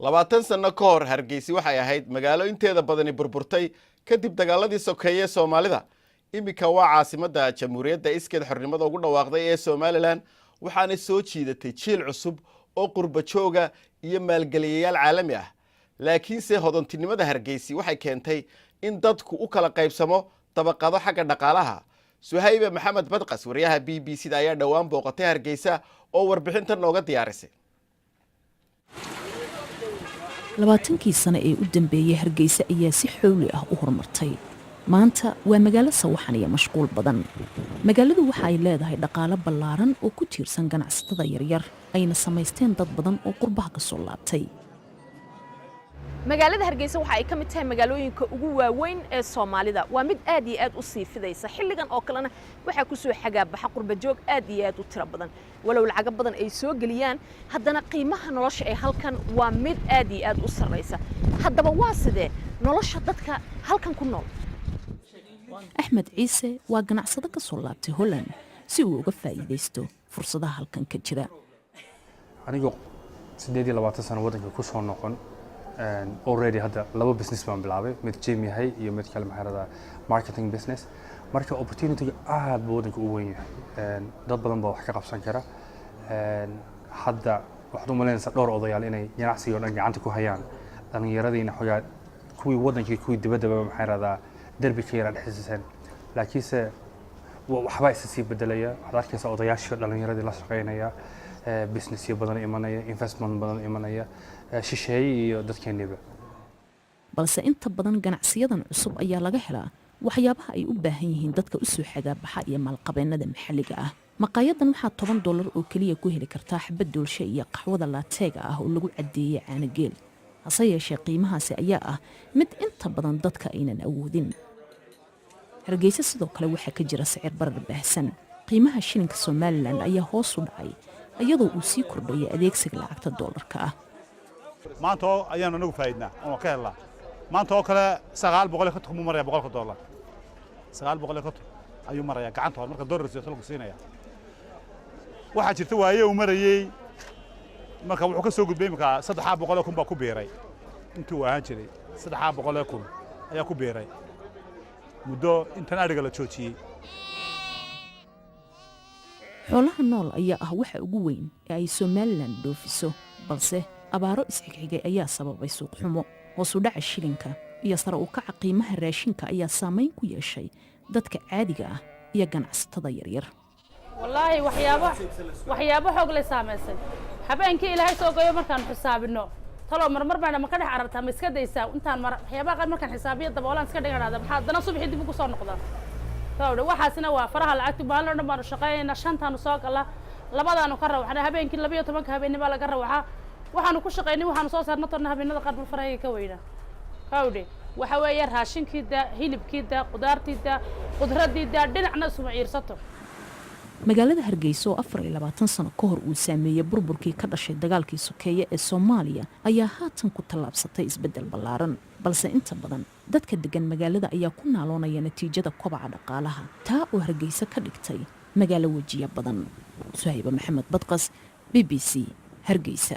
20 sano ka hor Hargeysa waxay ahayd magaalo inteeda badani burburtay kadib dagaaladii sokeeye Soomaalida. Imika waa caasimadda Jamhuuriyadda iskeed xornimada ugu dhawaaqday ee Somaliland waxaana soo jiidatay jiil cusub oo qurba jooga iyo maalgeliyayaal caalami ah. Laakiinse hodantinimada Hargeysa waxay keentay in dadku u kala qaybsamo tabaqado xagga dhaqaalaha. Suhayba Maxamed Badqas wariyaha BBC da ayaa dhawaan booqatay Hargeysa oo warbixintan nooga diyaarisay. 20 sano ee u dambeeyay Hargeysa ayaa si xooli ah u horumartay. Maanta waa magaalo sawaxan iyo mashquul badan. Magaaladu waxa ay leedahay dhaqaale ballaaran oo ku tiirsan ganacsatada yaryar ayna samaysteen dad badan oo qurbaha ka soo laabtay. magaalada Hargeysa waxa ay ka mid tahay magaalooyinka ugu waaweyn ee Soomaalida waa mid aad iyo aad u sii fidaysa xilligan oo kalena waxa ku soo xagaabaxa qurba joog aad iyo aad u tiro badan walow lacag badan ay soo galiyaan haddana qiimaha nolosha ee halkan waa mid aad iyo aad u sareysa haddaba waa sidee nolosha dadka halkan ku nool Axmed Ciise waa ganacsade ka soo laabtay Holland si uu uga faa'iideysto fursadaha halkan ka jira anigoo 28 sano wadanka ku soo noqon already hadda laba business baan bilaabay mid gym yahay iyo mid kale maxarada marketing business marka opportunity aad buu wadanka u weyn yahay dad badan baa wax ka qabsan kara hadda waxaad u malaynaysaa dhowr odayaal inay ganacsiga oo dhan gacanta ku hayaan dhalinyaradiina xogaa kuwii wadankii kuwii dibadaba maxarada derbi ka yara dhexiseen laakiinse waxba isa sii bedelaya waxaad arkaysaa odayaashii dhalinyaradii la shaqeynaya business badan imanaya investment badan imanaya shisheeye iyo dadkeeniba balse inta badan ganacsiyadan cusub ayaa laga helaa waxyaabaha ay u baahan yihiin dadka u soo xagaabaxa iyo maalqabeennada maxalliga ah maqaayadan waxaa $10 oo kaliya ku heli kartaa xabad doolsho iyo qaxwada lateega ah oo lagu cadeeyay caano geel hase yeeshee qiimahaasi ayaa ah mid inta badan dadka aynan awoodin Hargeysa sidoo kale waxaa ka jira sicir barar baahsan qiimaha shilinka Somaliland ayaa hoos u dhacay iyadoo uu sii kordhayay adeegsiga lacagta dollarka ah maanta ayaan anagu faa'iidnaa oo ka helnaa maanta oo kale 900 ka tumo maraya $100 900 ka ayuu maraya gacanta hor marka dollar soo lagu siinaya waxa jirta waaye uu marayay marka wuxuu ka soo gudbay marka 300 kun baa ku beeray intii uu ahaan jiray 300 kun ayaa ku beeray muddo intan ariga la joojiyay xoolaha nool ayaa ah waxa ugu weyn ee ay Somaliland dhoofiso balse abaaro isxigxigay ayaa sababay suuq xumo hoos u dhaca shilinka iyo sare u kaca qiimaha raashinka ayaa saameyn ku yeeshay dadka caadiga ah iyo ganacsatada yaryar wallahi waxyaabo xoog leh saameysay habeenkii ilaahay soo goyo markaan xisaabino talo marmar baan ma ka dhex aragtaa ma iska daysaa intaan waxyaabaha qaar markaan xisaabiyo daboolaan iska dhiganaada maxaa dana subaxii dib ugu soo noqdaa tawde waxaasina waa faraha lacagtu baalan dhan baan shaqeynaa shantaan soo gala labadaan ka rawaxna habeenkii 12 habeenimo laga rawaxa waxaanu ku shaqeynay waxaanu soo saarnaa toona habeenada qaar bal farayga ka weyna tawde waxa weeye raashinkiida hilibkiida qudaartiida qudradiida dhinacna suma ciirsato magaalada Hargeysa oo 24 sano ka hor uu saameeyay burburkii ka dhashay dagaalkii sokeeye ee Soomaaliya ayaa haatan ku tallaabsatay isbedel ballaaran balse inta badan dadka degan magaalada ayaa ku naaloonaya natiijada kobaca dhaqaalaha taa oo Hargeysa ka dhigtay magaalo wajiya badan Suhayba Maxamed Badqas BBC Hargeysa